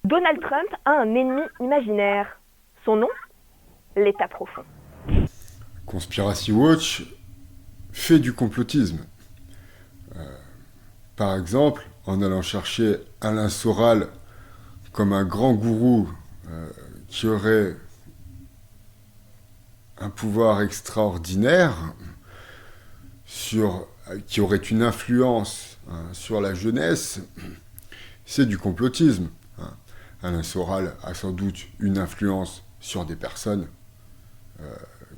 Donald Trump a un ennemi imaginaire. Son nom? L'État profond. Conspiracy Watch fait du complotisme. Par exemple, en allant chercher Alain Soral comme un grand gourou qui aurait un pouvoir extraordinaire, qui aurait une influence sur la jeunesse, c'est du complotisme. Alain Soral a sans doute une influence sur des personnes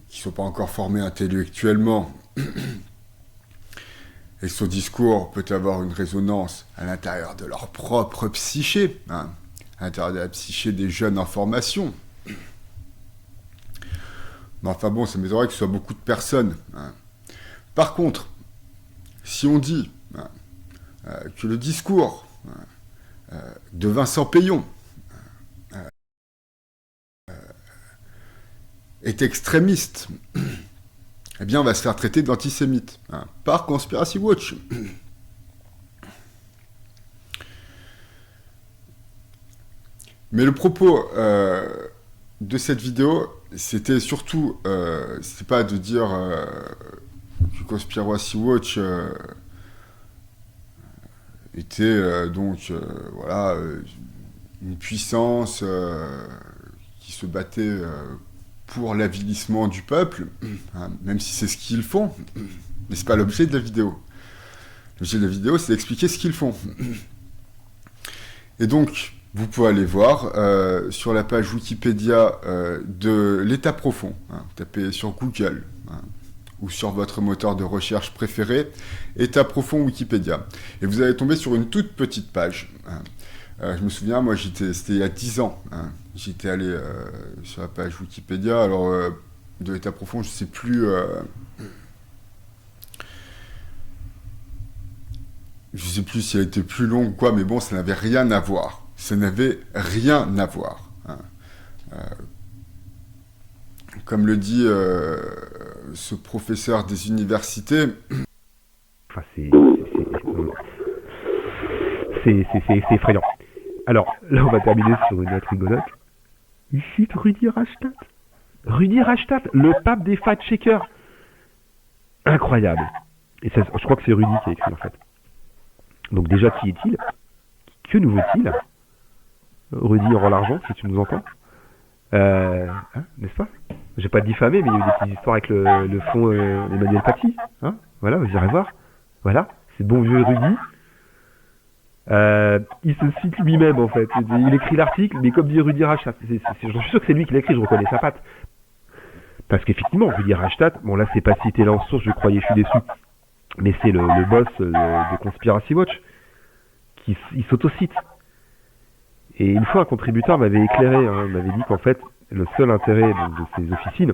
qui ne sont pas encore formées intellectuellement. Et son discours peut avoir une résonance à l'intérieur de leur propre psyché, à l'intérieur de la psyché des jeunes en formation. Mais enfin bon, ça m'étonnerait que ce soit beaucoup de personnes. Par contre, si on dit que le discours de Vincent Peillon est extrémiste, eh bien on va se faire traiter d'antisémite par Conspiracy Watch. Mais le propos de cette vidéo, c'était surtout, c'était pas de dire que Conspiracy Watch était donc voilà une puissance qui se battait pour l'avilissement du peuple, même si c'est ce qu'ils font, mais c'est pas l'objet de la vidéo. L'objet de la vidéo, c'est d'expliquer ce qu'ils font. Et donc, vous pouvez aller voir sur la page Wikipédia de l'État profond. Tapez sur Google ou sur votre moteur de recherche préféré, État profond Wikipédia. Et vous allez tomber sur une toute petite page. Je me souviens, moi, c'était il y a 10 ans. J'étais allé sur la page Wikipédia, alors de l'État profond, je sais plus... je sais plus si elle était plus longue ou quoi, mais bon, ça n'avait rien à voir. Ça n'avait rien à voir. Comme le dit ce professeur des universités... Enfin, c'est effrayant. Alors, là, on va terminer sur une note rigolote. Il cite Rudy Reichstadt. Rudy Reichstadt, le pape des fact-checkers. Incroyable. Et ça, je crois que c'est Rudy qui a écrit, en fait. Donc déjà, qui est-il? Que nous veut-il? Rudy rend l'argent, si tu nous entends. N'est-ce pas? J'ai pas diffamé, mais il y a eu des petites histoires avec le fonds Emmanuel Paty. Voilà, vous irez voir. Voilà, c'est bon vieux Rudy. Il se cite lui-même, en fait. Il écrit l'article, mais comme dit Rudy Reichstadt, j'en suis sûr que c'est lui qui l'a écrit, je reconnais sa patte. Parce qu'effectivement, Rudy Reichstadt, bon là, c'est pas cité là en source, je croyais, je suis déçu. Mais c'est le boss de Conspiracy Watch qui s'autocite. Et une fois, un contributeur m'avait éclairé, m'avait dit qu'en fait, le seul intérêt de ces officines,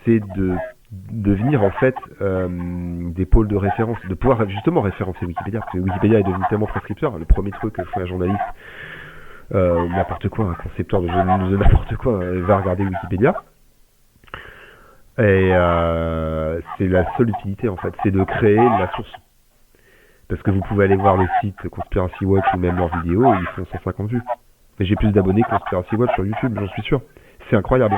c'est de devenir en fait des pôles de référence, de pouvoir justement référencer Wikipédia, parce que Wikipédia est devenu tellement prescripteur. Le premier truc que fait un journaliste, n'importe quoi, un concepteur de n'importe quoi, va regarder Wikipédia. Et c'est la seule utilité en fait, c'est de créer la source. Parce que vous pouvez aller voir le site Conspiracy Watch ou même leurs vidéos, ils font 150 vues. Mais j'ai plus d'abonnés que Conspiracy Watch sur YouTube, j'en suis sûr. C'est incroyable.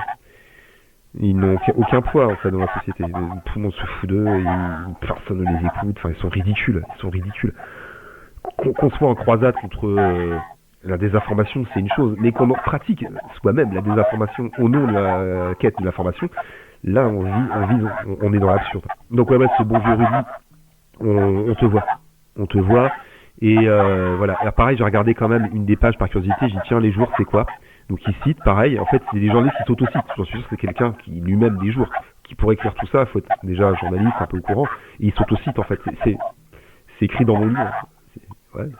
Ils n'ont aucun poids en fait dans la société. Tout le monde se fout d'eux, personne ne les écoute. Enfin, ils sont ridicules. Qu'on soit en croisade contre la désinformation, c'est une chose. Mais qu'on en pratique soi-même la désinformation au nom de la quête de l'information, là on est dans l'absurde. Donc ouais, ce bon vieux Rudy, on te voit. Et voilà. Alors pareil, j'ai regardé quand même une des pages par curiosité. J'ai dit tiens, les jours c'est quoi? Donc il cite, pareil, en fait c'est des journalistes qui s'autocitent. J'en suis sûr que c'est quelqu'un qui lui-même des jours, qui pourrait écrire tout ça, il faut être déjà journaliste, un peu au courant, et il s'autocite en fait, c'est écrit dans mon livre,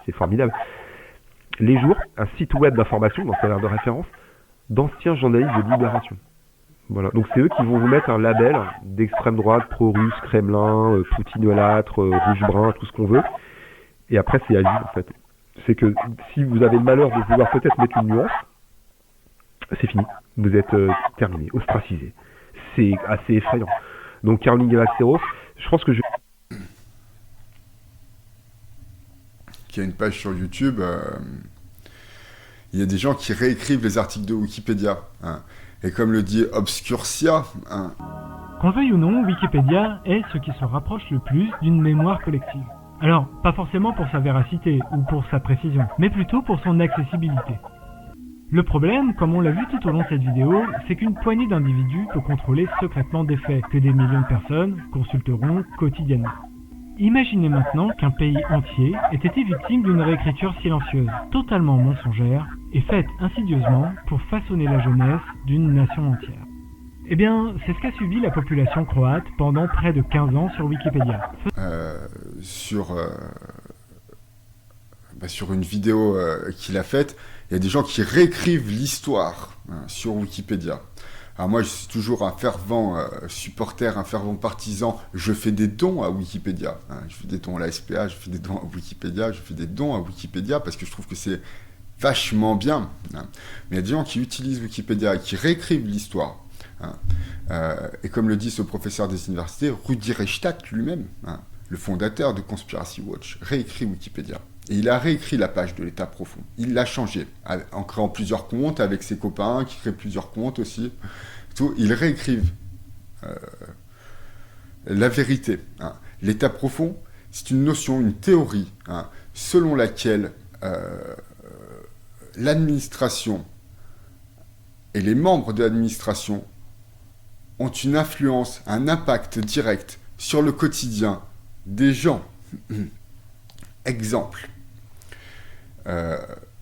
c'est formidable. Les jours, un site web d'information, dans sa de référence, d'anciens journalistes de Libération. Voilà, donc c'est eux qui vont vous mettre un label d'extrême droite, pro-russe, Kremlin, poutinolâtre, rouge-brun, tout ce qu'on veut, et après c'est à vie en fait. C'est que si vous avez le malheur de vouloir peut-être mettre une nuance, c'est fini, vous êtes terminé, ostracisé. C'est assez effrayant. Donc Caroline Galacteros, je pense que qui a une page sur YouTube, il y a des gens qui réécrivent les articles de Wikipédia. Hein. Et comme le dit Obscurcia, hein, qu'on veuille ou non, Wikipédia est ce qui se rapproche le plus d'une mémoire collective. Alors, pas forcément pour sa véracité ou pour sa précision, mais plutôt pour son accessibilité. Le problème, comme on l'a vu tout au long de cette vidéo, c'est qu'une poignée d'individus peut contrôler secrètement des faits que des millions de personnes consulteront quotidiennement. Imaginez maintenant qu'un pays entier ait été victime d'une réécriture silencieuse, totalement mensongère, et faite insidieusement pour façonner la jeunesse d'une nation entière. Eh bien, c'est ce qu'a subi la population croate pendant près de 15 ans sur Wikipédia. Sur une vidéo qu'il a faite, il y a des gens qui réécrivent l'histoire sur Wikipédia. Alors moi, je suis toujours un fervent supporter, un fervent partisan. Je fais des dons à Wikipédia. Hein. Je fais des dons à la SPA, je fais des dons à Wikipédia, je fais des dons à Wikipédia parce que je trouve que c'est vachement bien. Hein. Mais il y a des gens qui utilisent Wikipédia et qui réécrivent l'histoire. Hein. Et comme le dit ce professeur des universités, Rudi Reichstadt lui-même, hein, le fondateur de Conspiracy Watch, réécrit Wikipédia. Et il a réécrit la page de l'État profond. Il l'a changé, en créant plusieurs comptes, avec ses copains, qui créent plusieurs comptes aussi. Tout, ils réécrivent la vérité. Hein. L'État profond, c'est une notion, une théorie, hein, selon laquelle l'administration et les membres de l'administration ont une influence, un impact direct sur le quotidien des gens. Exemple.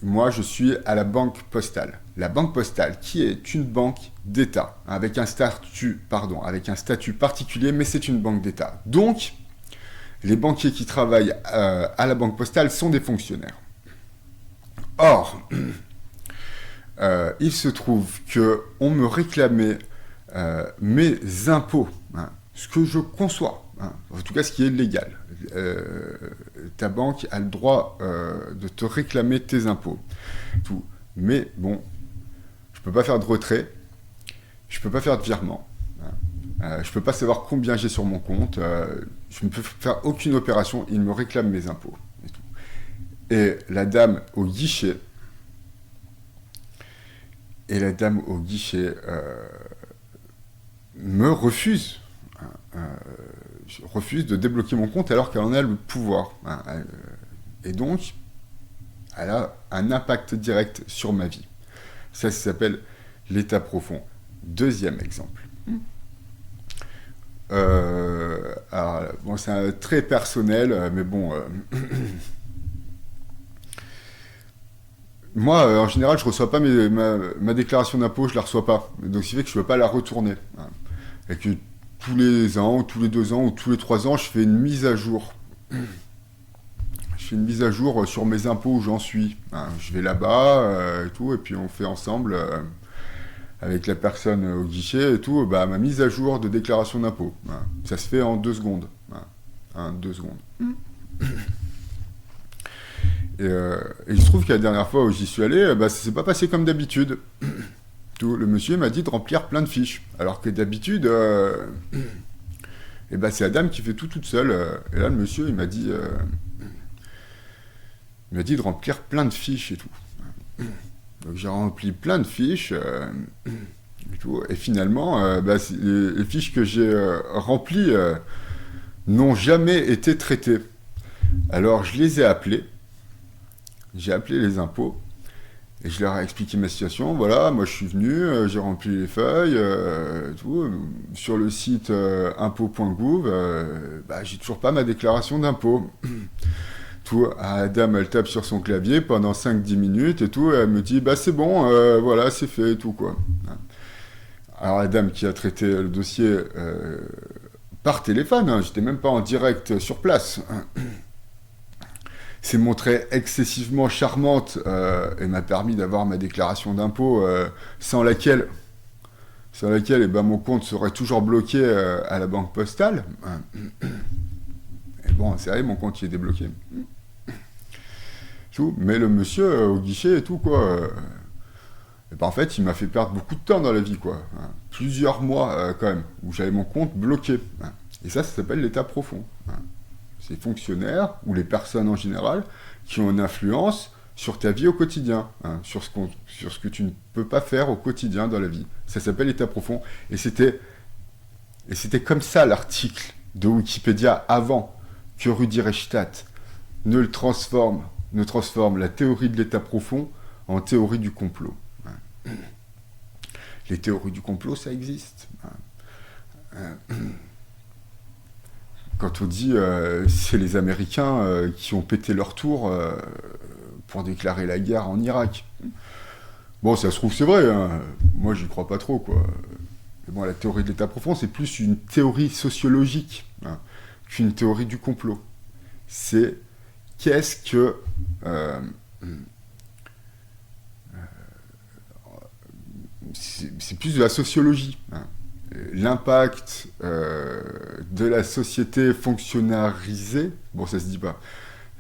Moi, je suis à la Banque Postale. La Banque Postale, qui est une banque d'État, avec un statut particulier, mais c'est une banque d'État. Donc, les banquiers qui travaillent à la Banque Postale sont des fonctionnaires. Or, il se trouve qu'on me réclamait mes impôts, hein, ce que je conçois, hein, en tout cas ce qui est légal. Ta banque a le droit de te réclamer tes impôts. Tout. Mais bon, je peux pas faire de retrait, je peux pas faire de virement, hein, je peux pas savoir combien j'ai sur mon compte, je ne peux faire aucune opération, il me réclame mes impôts. Et la dame au guichet, me refuse de débloquer mon compte alors qu'elle en a le pouvoir. Hein, et donc, elle a un impact direct sur ma vie. Ça s'appelle l'état profond. Deuxième exemple. Alors, bon, c'est très personnel, mais bon... Moi, en général, je ne reçois pas ma déclaration d'impôt, je ne la reçois pas. Donc, ce qui fait que je ne peux pas la retourner. Hein. Et que tous les ans, ou tous les 2 ans, ou tous les 3 ans, je fais une mise à jour. Je fais une mise à jour sur mes impôts où j'en suis. Hein. Je vais là-bas et tout, et puis on fait ensemble, avec la personne au guichet et tout, ma mise à jour de déclaration d'impôt. Hein. Ça se fait en 2 secondes. Hein. 2 secondes. Et il se trouve que la dernière fois où j'y suis allé, ça s'est pas passé comme d'habitude. Le monsieur m'a dit de remplir plein de fiches. Alors que d'habitude, c'est la dame qui fait tout toute seule. Et là, le monsieur, il m'a dit de remplir plein de fiches et tout. Donc j'ai rempli plein de fiches et tout. Et finalement, les fiches que j'ai remplies n'ont jamais été traitées. Alors je les ai appelées. J'ai appelé les impôts et je leur ai expliqué ma situation. Voilà, moi je suis venu, j'ai rempli les feuilles, tout. Sur le site impôts.gouv, j'ai toujours pas ma déclaration d'impôt. Tout. La dame, elle tape sur son clavier pendant 5-10 minutes et tout, et elle me dit c'est bon, voilà, c'est fait et tout quoi. Alors la dame qui a traité le dossier par téléphone, hein, j'étais même pas en direct sur place. S'est montrée excessivement charmante et m'a permis d'avoir ma déclaration d'impôt sans laquelle mon compte serait toujours bloqué à la banque postale. Et bon, c'est vrai, mon compte y est débloqué. Tout. Mais le monsieur au guichet et tout, quoi, en fait, il m'a fait perdre beaucoup de temps dans la vie, quoi. Hein. Plusieurs mois, quand même, où j'avais mon compte bloqué. Hein. Et ça s'appelle l'état profond. Hein. C'est les fonctionnaires, ou les personnes en général, qui ont une influence sur ta vie au quotidien, hein, sur ce que tu ne peux pas faire au quotidien dans la vie. Ça s'appelle état profond. Et c'était comme ça l'article de Wikipédia avant que Rudi Reichstadt ne transforme la théorie de l'état profond en théorie du complot. Les théories du complot, ça existe. Quand on dit c'est les Américains qui ont pété leur tour pour déclarer la guerre en Irak. Bon, ça se trouve, c'est vrai. Hein. Moi, j'y crois pas trop, quoi. Mais bon, la théorie de l'état profond, c'est plus une théorie sociologique qu'une théorie du complot. C'est qu'est-ce que... c'est plus de la sociologie. Hein. L'impact de la société fonctionnalisée, bon, ça se dit pas,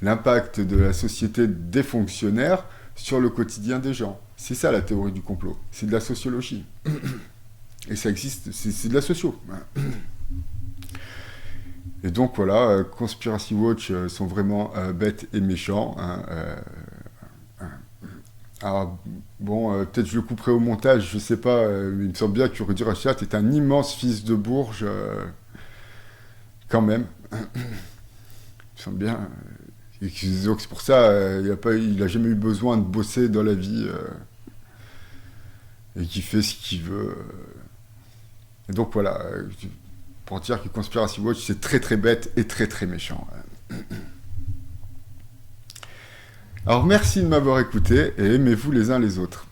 l'impact de la société des fonctionnaires sur le quotidien des gens. C'est ça la théorie du complot. C'est de la sociologie. Et ça existe, c'est de la socio. Et donc voilà, Conspiracy Watch sont vraiment bêtes et méchants. Hein, alors, bon, peut-être je le couperai au montage, je sais pas, mais il me semble bien que Rudi Reichstadt est un immense fils de Bourges, quand même. Il me semble bien. Et donc c'est pour ça, il a jamais eu besoin de bosser dans la vie, et qu'il fait ce qu'il veut. Et donc voilà, pour dire que Conspiracy Watch, c'est très très bête et très très méchant. Alors merci de m'avoir écouté et aimez-vous les uns les autres.